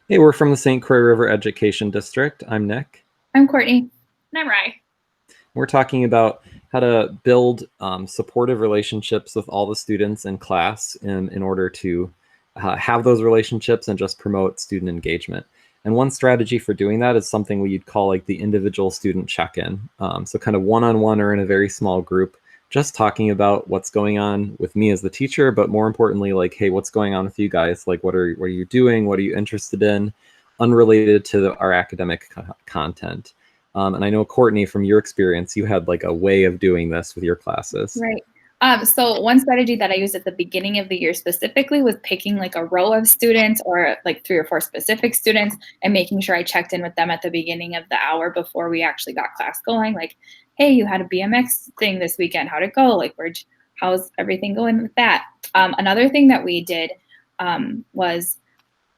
Hey, we're from the St. Croix River Education District. I'm Nick. I'm Courtney. And I'm Rye. We're talking about how to build supportive relationships with all the students in class in order to have those relationships and just promote student engagement. And one strategy for doing that is something we'd call like the individual student check-in. So kind of one-on-one or in a very small group, just talking about what's going on with me as the teacher, but more importantly, like, hey, what's going on with you guys? Like, what are you doing? What are you interested in? Unrelated to our academic content. And I know, Courtney, from your experience, you had like a way of doing this with your classes. Right. So one strategy that I used at the beginning of the year specifically was picking like a row of students or like 3 or 4 specific students and making sure I checked in with them at the beginning of the hour before we actually got class going. Like, hey, you had a BMX thing this weekend. How'd it go? Like, how's everything going with that? Another thing that we did was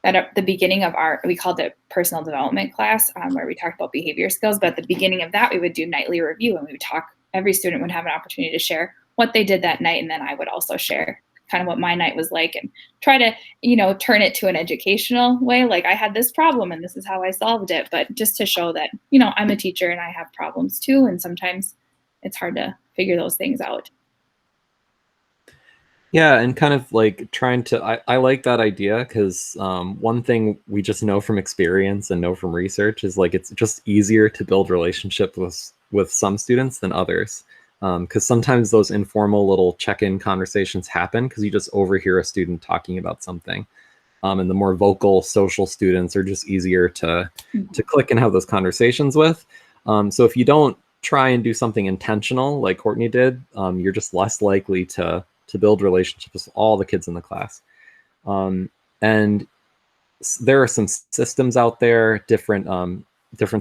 at the beginning of we called it personal development class, where we talked about behavior skills. But at the beginning of that, we would do nightly review and we would talk. Every student would have an opportunity to share what they did that night. And then I would also share kind of what my night was like and try to, turn it to an educational way. Like, I had this problem and this is how I solved it. But just to show that, I'm a teacher and I have problems too. And sometimes it's hard to figure those things out. Yeah, and kind of like trying to, I like that idea because one thing we just know from experience and know from research is like it's just easier to build relationships with some students than others. Because sometimes those informal little check-in conversations happen because you just overhear a student talking about something. And the more vocal social students are just easier to click and have those conversations with. So if you don't try and do something intentional like Courtney did, you're just less likely to build relationships with all the kids in the class. And there are some systems out there, different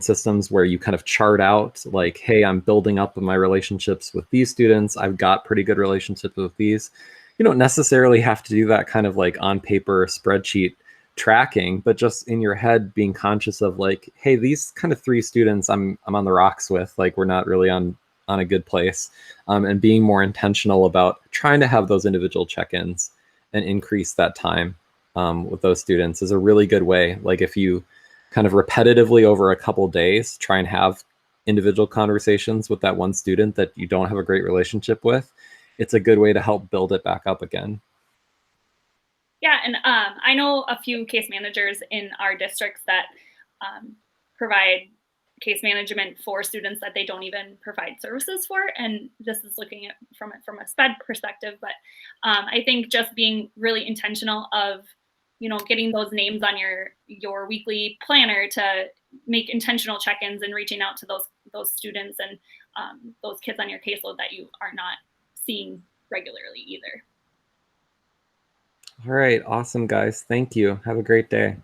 systems where you kind of chart out like, hey, I'm building up my relationships with these students. I've got pretty good relationships with these. You don't necessarily have to do that kind of like on paper spreadsheet tracking, but just in your head being conscious of like, hey, these kind of 3 students I'm on the rocks with, like we're not really on a good place, and being more intentional about trying to have those individual check-ins and increase that time with those students is a really good way. Like if you kind of repetitively over a couple days try and have individual conversations with that one student that you don't have a great relationship with, it's a good way to help build it back up again. Yeah, and I know a few case managers in our districts that provide case management for students that they don't even provide services for. And this is looking at from a SPED perspective, but I think just being really intentional of getting those names on your weekly planner to make intentional check-ins and reaching out to those students and those kids on your caseload that you are not seeing regularly either. All right, awesome guys, thank you, have a great day.